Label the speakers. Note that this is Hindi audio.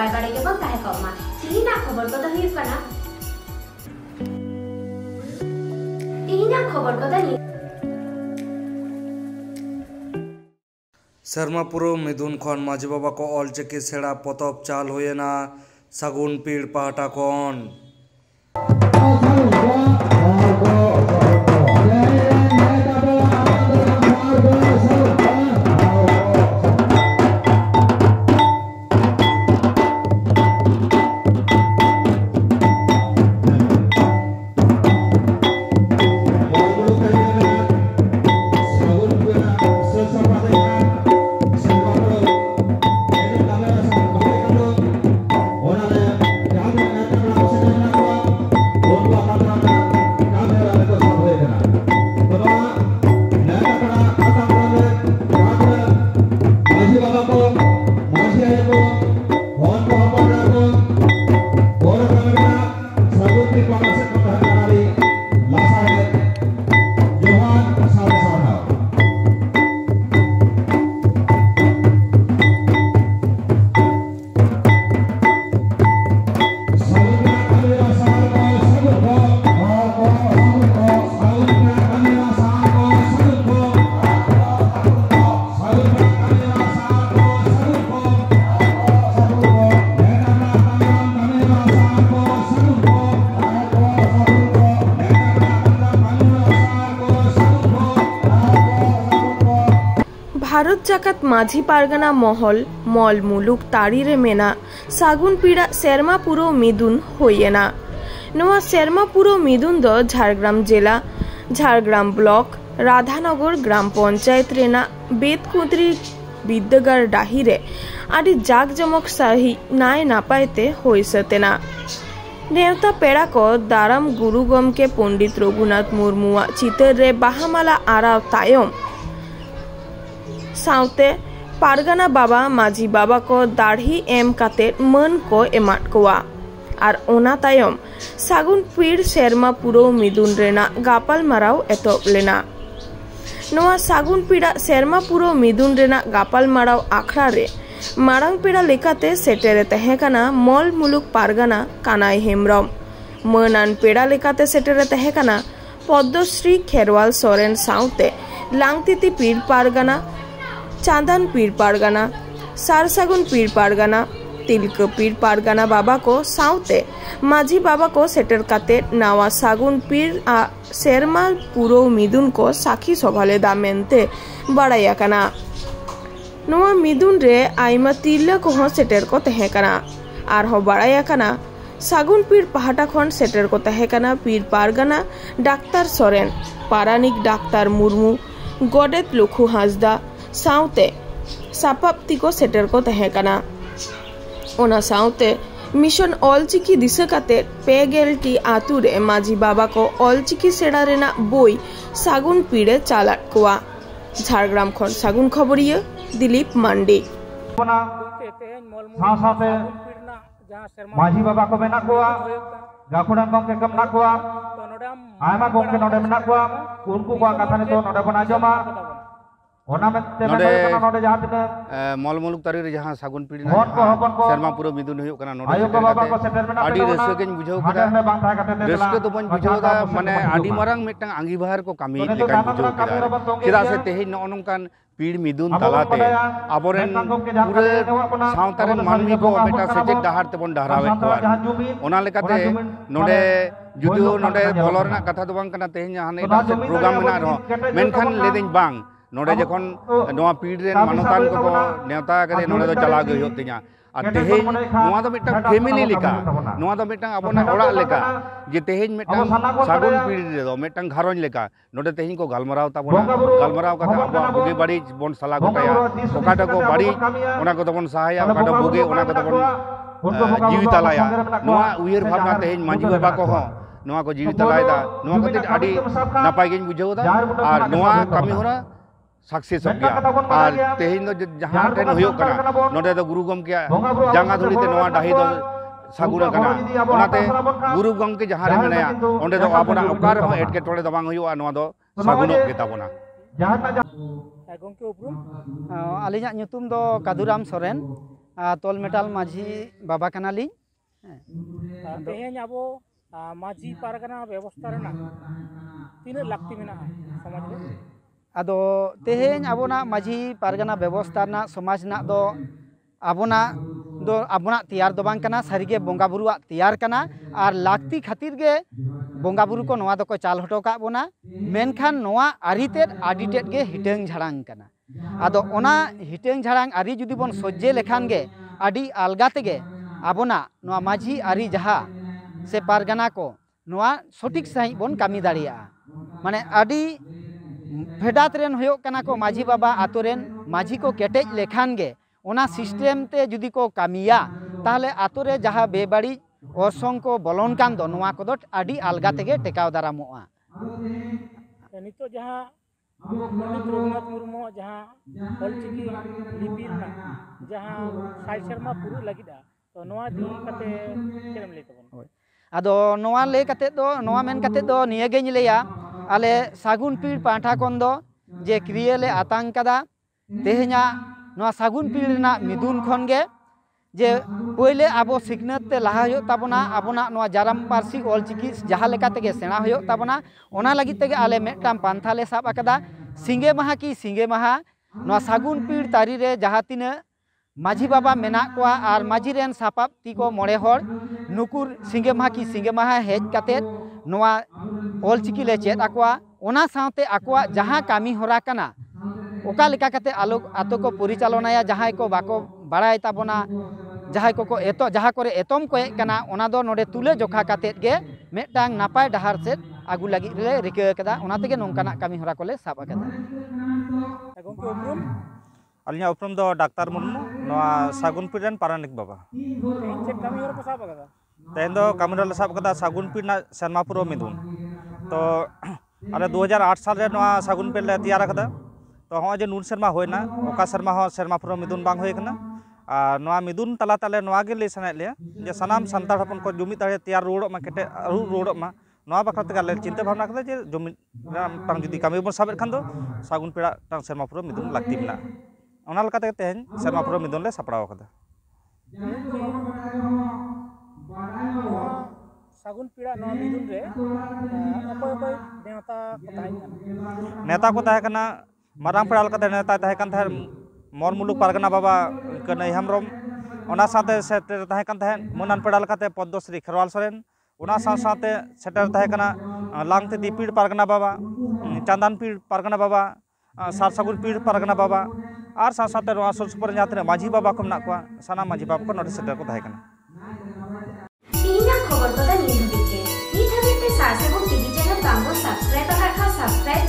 Speaker 1: ᱱᱟᱯᱟᱭ ᱵᱟᱲᱟ ᱜᱮᱵᱚᱱ ᱛᱟᱦᱮᱸ ᱠᱚᱜ ᱢᱟ ᱛᱤᱦᱤᱧᱟᱜ ᱠᱷᱚᱵᱚᱨ ᱠᱚᱫᱚ ᱦᱩᱭᱩᱜ ᱠᱟᱱᱟ
Speaker 2: ᱥᱮᱨᱢᱟᱯᱩᱨ ᱢᱤᱫᱩᱱ ᱠᱷᱚᱱ ᱢᱟᱹᱡᱷᱤ ᱵᱟᱵᱟ ᱠᱚ ᱚᱞᱪᱤᱠᱤ ᱥᱮᱬᱟ ᱯᱚᱛᱚᱵ ᱪᱟᱞ ᱦᱩᱭᱮᱱᱟ ᱥᱟᱹᱜᱩᱱ ᱯᱤᱲ ᱯᱟᱦᱴᱟ ᱠᱷᱚᱱ।
Speaker 3: भारत जाकात माझी पारगाना महल मल मुलुक ताड़ी रे मेना सागुन पीड़ा सेरमापुरो मिदुन होयेना। नोआ सेरमापुरो मिदुन दो झारग्राम जिला झारग्राम ब्लॉक राधानगर ग्राम पंचायत रेना बेतकुंद्री विद्यागार डाही रे आदि जाक जमक साही नाय नापायते होई सतेना। नेवता पेड़ा को दाराम गुरु गमके पंडित रघुनाथ मुर्मुआ चितर रे बाहामाला आराव तायम साउते पारगाना बाबा माझी बाबा को दाढ़ी एम काते मन को एमाट कोआ आर ओना तायम सागुन पीड़ सेरमापुरो मिदुन रेना गापाल माराव एतोप लेना। नोआ सागुन पीड़ा सेरमापुरो मिदुन रेना गापाल माराव आखड़ा रे मारांग पेड़ा लेकाते सेटेरे तहेकाना मल मुलुक पारगाना कानाई हेमब्रम मनान पेड़ा लेकाते सेटेरे तहेकाना पद्मश्री खेरवाल सोरेन साउते लांगतिति पीड़ पारगाना चांदन पीड़ पारगाना सारसागुन पीड़ पारगाना तिलक पीड़ पारगाना बाबा को साउते माझी बाबा को सेटर काते नावा सागुन पीड़ आ सेरमा पुरो मिदुन को साखी सभाले दा मेनते बाड़ाया काना। नोआ मिदुन रे आइमा तिरला को सेटर को तहे काना आर हो बाड़ाया काना सागुन पीड़ पहाटा खन सेटर को तहे काना पीड़ पारगाना डाक्तार सोरेन पारानिक डाक्तार मुर्मू गोडेत लुखु हांसदा साउते सापाप्ती को सेटर को तहेकाना। ओना साउते मिशन ऑलचिकी दिशा काते पेगेलटी आतुरे माझी बाबा को ऑलचिकी सेड़ा रेना बोई सागुन पीड़े चालाट कोआ। झारग्राम खन सागुन खबरिया दिलीप मांडी।
Speaker 4: माझी बाबा को मेना कोआ गाकुड़ान गमके कम ना कोआ आयमा गमके नोडे मेना कोआ उनको कोआ कथा ने तो नोडे बना जमा
Speaker 5: मल मुलुक तारी रे जहां सागुन पीड़ी सेरमापुरो मिदुन हुयो कना नोडे आडी रस्के के बुझाव कदा रस्के तो बन बुझावदा माने आडी मारांग मिटंग आंगीभार को कामी लेका बुझाव कदा चिदा से तेहि ननोंकान पीड़ मिदुन तालाते आबोरेन पूरे सावतारेन मानमी को बेटा सेचेक डाहार तेबन डाहरावे को ओना लेकाते नोडे जुदियो नोडे बोलरना कथा दो बांग कना तेहि हाने प्रोग्राम मेना रहो मेनखान लेदिन बांग नोडे जखन नोआ पीड़ रेन मानतान को नेवता करे नोडे दो चला गयो तिया आ तेहेन नोआ दो मिटang फैमिली लेका नोआ दो मिटang आबोना ओड़ा लेका जे तेहेन मिटang सागुन पीड़ रे दो मिटang घारों लेका नोडे तेहेन को गालमराव ताबोना गालमराव कथा आबो बुगे बाड़ी बोन सला गोटाया ओकाटा को बाड़ी ओना को तबन सहाया ओकाटा बुगे ओना को तबन जीवितालाया नोआ उयर भावना तेहेन मांझी बाबा को हो नोआ को जीवितालायदा नोआ को ते आडी नापाय गेन बुझावदा आर नोआ कामी होना सक्सेस हो गया और तेहिन दो जहां ठेन होयो कना नोडे दो गुरु गम के जांगा धुड़ीते नोआ डाही दो सागुन कना ओनाते गुरु गम के जहां रे मेनाया ओंडे दो आबोना ओकार हो एटके टोले दो बांग होयो नोआ दो सागुन के ताबोना
Speaker 6: गमके उपरुम आलिया ᱧᱩᱛᱩᱢ दो कादुराम सोरेन तोल मेटाल माझी बाबा कनाली
Speaker 7: तेहें अबो माझी पारगना व्यवस्था रेना तीना लाक्ति मेना समाज रे
Speaker 6: अदो तेहें अबोना माझी पारगना व्यवस्था ना समाज ना दो अबोना तैयार दो बांग कना सारीगे बोंगा बुरुआ तैयार कना और लाक्ति खातिर गे बोंगा बुरु को नोआ दको चाल हटो का बोना मेनखान नोआ आरितेट आडिटेट गे हिटंग झाड़ांग कना आदो ओना हिटंग झाड़ांग आरि जुदी बोन सज्जे लेखान गे आदि अलगा तेगे आबोना नोआ माझी आरि जहा से पारगना को नोआ सठिक सही बोन कामी दाड़िया माने आदि फेडात रेन होयो कना को माझी बाबा आतोरेन माझी को केटेज लेखान गे ओना सिस्टेम ते जुदी को कामिया ताहले आतोरे जहा बेबाड़ी orson ko bolon kan do noa ko dot adi alga tege tekaw daramoa
Speaker 7: नितो जहां पंडित रघुनाथ मुर्मू जहां ऑलचिकी लिपि जहां साई शर्मा पुरु लगिदा तो नोआ दी कते केरम ले तबन
Speaker 6: आदो नोआ ले कते दो नोआ मेन कते दो निये गेñ लेया आले सागुन पीड़ पाठा कोन दो जे क्रिया ले आतांग कदा तेहना नोआ सागुन पीड़ ना मिदुन खन गे जे पहले आबो सिखनत ते लहा हो ताबना आबोना नोआ जाराम पारसी ऑलचिकी जहाँ लेका तेगे सेना हो ताबना ओना लगी तेगे आले मेटाम पांथा ले साब आकदा सिंगे माहा की सिंगे माहा नोआ सागुन पीड़ तारी रे जहाँ तीना माझी बाबा मेना कोआ आर माझी रेन सापाब ती को मोड़े होड़ नुकुर सिंगे माहा की सिंगे माहा हेज कातेत नोआ ऑलचिकी ले चेत आकोआ ओना सावते आकोआ जहाँ कामी होरा कना ओका लेका कते आलो आतो को परिचालनाया जहाँ को बाको बाड़ाय ताबना जहाँ को एतो जहाँ करे एतम को कना ओना दो नोडे तुले जोखा कातेत गे मेटांग नापाय डहार सेट आगु लगी रे रिका कदा ओना तेगे नोंकाना कामी होरा कोले साब आकदा
Speaker 7: गंके उपरुम
Speaker 8: अलिया उपरुम दो डाक्टर मुर्मू नोआ सागुन पीड़न पारानिक बाबा
Speaker 7: चेक कामी होरा को साब आकदा
Speaker 8: तेन दो कामी होरा साब आकदा सागुन पीड़ ना शर्मापुरो मिदुन तो अरे 2008 साल रे नोआ सागुन पीड़ ले तैयार आकदा तो हाँ जे नून शर्मा होना ओका शर्मा हो शर्मापुरो मिदुन बांग होय कना और नोआ मिदुन तला तले नोआ गे ले सनाय ले जे सनाम संताड़ हपन को जुमिद दाड़े तैयार रुड़ो मा केटे रुड़ो मा नोआ बखरा ते गाले चिंता भावना कदा जे जुमिद टांग जुदी कामी बन साबेर खान दो सागुन पेड़ा टांग शर्मापुरो मिदुन लागती मेना ओना लका ते तेहन शर्मापुरो मिदुन ले सापड़ाव कदा
Speaker 7: सागुन पीड़ा नोआ मिदुन रे अकोय अकोय
Speaker 8: नेता को ताहे कना मारांग पेड़ा लका नेता ताहे कन थार मोर मुलुक पारगना बाबा कन्हैया हेम्ब्रम ओना साथे सेटर ताहे कन थाहे मुनान पेड़ा लकाते पद्मश्री खेरवाल सोरेन ओना साथे सेटर ताहे कना लांगते दीपीड़ पारगना बाबा चांदान पीड़ पारगना बाबा सार सागुन पीड़ पारगना बाबा और साथे नोआ सुर सुपर जहां तने माझी बाबा को मेना कोआ साना माझी बाबा को नोडे सेटर को ताहे कना
Speaker 1: तीना खबर पता नहीं हबीके नी हबीते सार सागुन टीवी चैनल बांगो सब्सक्राइब आखा सब्सक्राइब